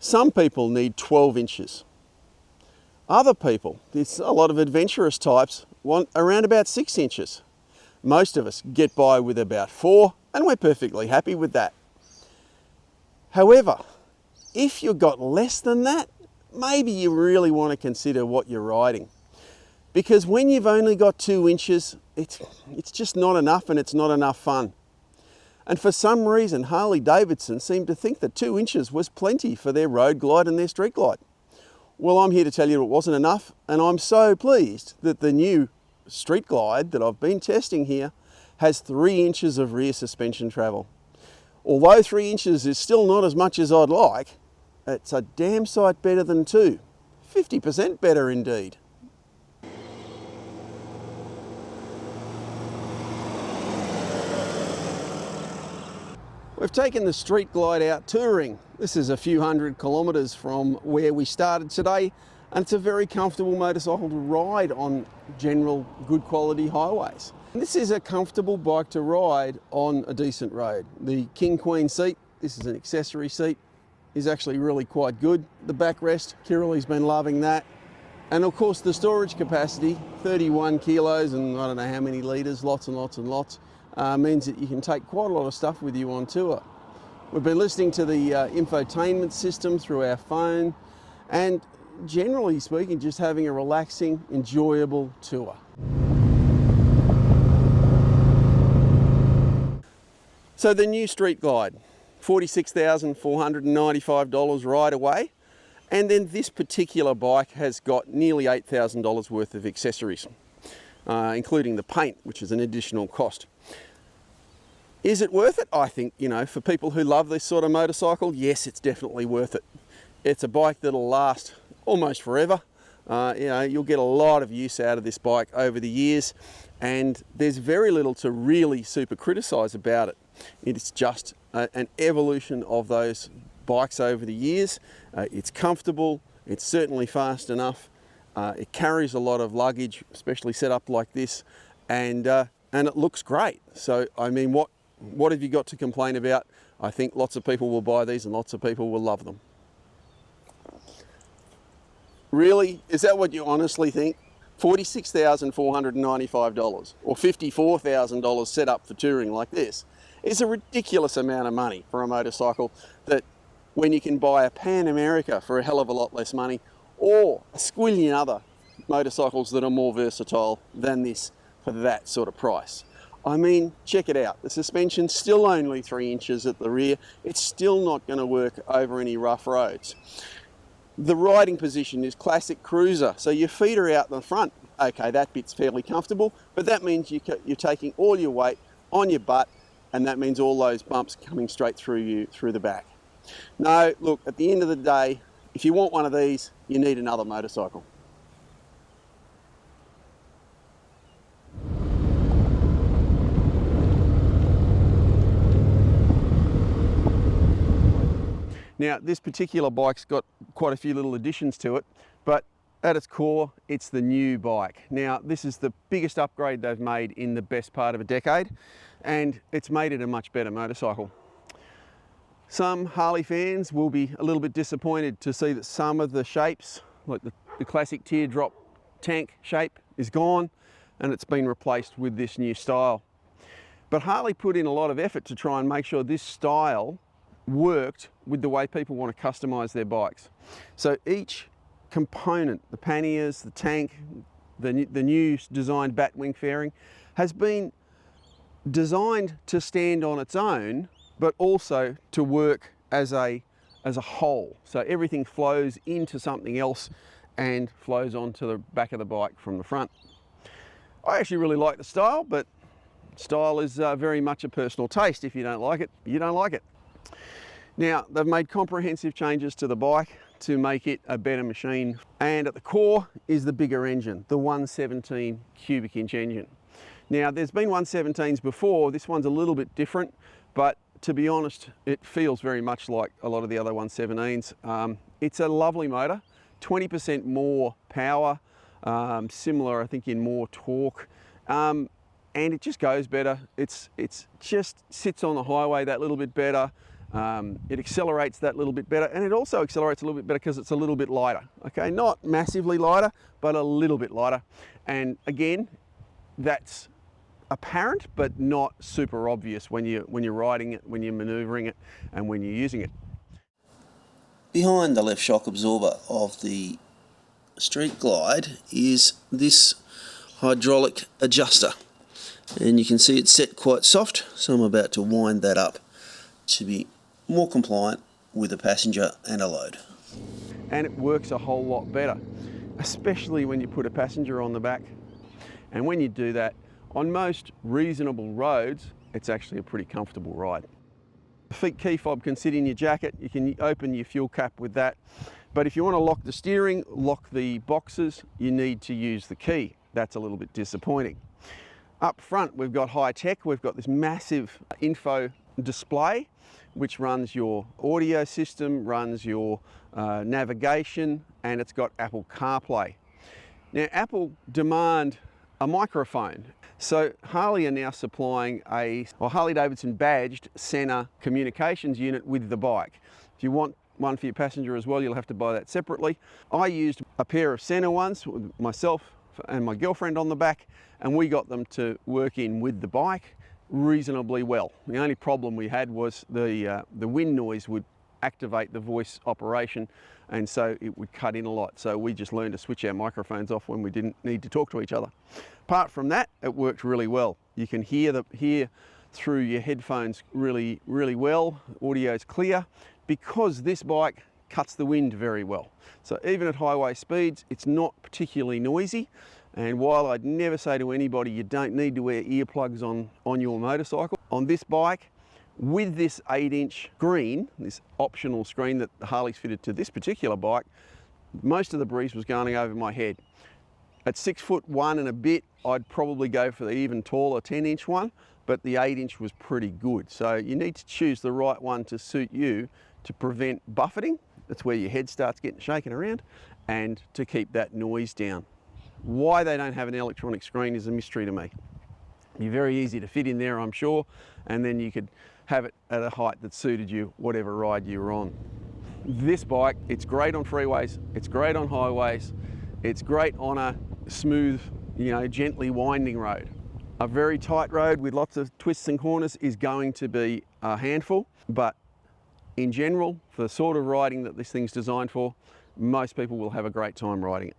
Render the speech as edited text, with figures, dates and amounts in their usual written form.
Some people need 12 inches. Other people, there's a lot of adventurous types, want around about 6 inches. Most of us get by with about 4, and we're perfectly happy with that. However, if you've got less than that, maybe you really want to consider what you're riding. Because when you've only got 2 inches, it's just not enough, and it's not enough fun. And for some reason, Harley-Davidson seemed to think that 2 inches was plenty for their road glide and their street glide. Well, I'm here to tell you it wasn't enough, and I'm so pleased that the new street glide that I've been testing here has 3 inches of rear suspension travel. Although 3 inches is still not as much as I'd like, it's a damn sight better than 2. 50% better indeed. We've taken the street glide out touring. This is a few hundred kilometres from where we started today, and it's a very comfortable motorcycle to ride on general good quality highways. This is a comfortable bike to ride on a decent road. The King Queen seat, this is an accessory seat, is actually really quite good. The backrest, Kirilei's been loving that. And of course the storage capacity, 31 kilos and I don't know how many litres, lots and lots and lots, means that you can take quite a lot of stuff with you on tour. We've been listening to the infotainment system through our phone, and generally speaking, just having a relaxing, enjoyable tour. So the new street glide, $46,495 right away. And then this particular bike has got nearly $8,000 worth of accessories, including the paint, which is an additional cost. Is it worth it? I think, for people who love this sort of motorcycle, yes, it's definitely worth it. It's a bike that'll last almost forever. You'll get a lot of use out of this bike over the years, and there's very little to really super criticize about it. It's just an evolution of those bikes over the years. It's comfortable, it's certainly fast enough, it carries a lot of luggage, especially set up like this, and it looks great. So I mean, what have you got to complain about? I think lots of people will buy these and lots of people will love them. Really? Is that what you honestly think? $46,495 or $54,000 set up for touring like this is a ridiculous amount of money for a motorcycle that, when you can buy a Pan America for a hell of a lot less money, or a squillion other motorcycles that are more versatile than this for that sort of price. I mean, check it out. The suspension's still only 3 inches at the rear. It's still not going to work over any rough roads. The riding position is classic cruiser, so your feet are out in the front. Okay, that bit's fairly comfortable, but that means you're taking all your weight on your butt, and that means all those bumps coming straight through you, through the back. No, look, at the end of the day, if you want one of these, you need another motorcycle. Now, this particular bike's got quite a few little additions to it, but at its core, it's the new bike. Now, this is the biggest upgrade they've made in the best part of a decade, and it's made it a much better motorcycle. Some Harley fans will be a little bit disappointed to see that some of the shapes, like the classic teardrop tank shape, is gone, and it's been replaced with this new style. But Harley put in a lot of effort to try and make sure this style worked with the way people want to customize their bikes. So each component, the panniers, the tank, the new designed batwing fairing, has been designed to stand on its own, but also to work as a whole. So everything flows into something else and flows onto the back of the bike from the front. I actually really like the style, but style is very much a personal taste. If you don't like it, you don't like it. Now, they've made comprehensive changes to the bike to make it a better machine. And at the core is the bigger engine, the 117 cubic inch engine. Now, there's been 117s before. This one's a little bit different, but to be honest, it feels very much like a lot of the other 117s. It's a lovely motor, 20% more power, similar, I think, in more torque. And it just goes better. It's just sits on the highway that little bit better. It accelerates that little bit better, and it also accelerates a little bit better because it's a little bit lighter. Okay, not massively lighter, but a little bit lighter. And again, that's apparent, but not super obvious when you're riding it, when you're manoeuvring it, and when you're using it. Behind the left shock absorber of the Street Glide is this hydraulic adjuster, and you can see it's set quite soft, so I'm about to wind that up to be more compliant with a passenger and a load. And it works a whole lot better, especially when you put a passenger on the back. And when you do that, on most reasonable roads, it's actually a pretty comfortable ride. The feet key fob can sit in your jacket. You can open your fuel cap with that. But if you want to lock the steering, lock the boxes, you need to use the key. That's a little bit disappointing. Up front, we've got high tech. We've got this massive info display, which runs your audio system, runs your navigation, and it's got Apple CarPlay. Now, Apple demand a microphone. So Harley are now supplying a Harley-Davidson badged Sena communications unit with the bike. If you want one for your passenger as well, you'll have to buy that separately. I used a pair of Sena ones with myself and my girlfriend on the back, and we got them to work in with the bike reasonably well. The only problem we had was the wind noise would activate the voice operation, and so it would cut in a lot. So we just learned to switch our microphones off when we didn't need to talk to each other. Apart from that, it worked really well. You can hear through your headphones really well. Audio's clear because this bike cuts the wind very well. So even at highway speeds, it's not particularly noisy. And while I'd never say to anybody you don't need to wear earplugs on your motorcycle, on this bike, with this 8-inch screen, this optional screen that the Harley's fitted to this particular bike, most of the breeze was going over my head. At 6'1" and a bit, I'd probably go for the even taller 10-inch one, but the 8-inch was pretty good. So you need to choose the right one to suit you to prevent buffeting. That's where your head starts getting shaken around, and to keep that noise down. Why they don't have an electronic screen is a mystery to me. It'd be very easy to fit in there, I'm sure, and then you could have it at a height that suited you, whatever ride you were on. This bike, it's great on freeways, it's great on highways, it's great on a smooth, gently winding road. A very tight road with lots of twists and corners is going to be a handful, but in general, for the sort of riding that this thing's designed for, most people will have a great time riding it.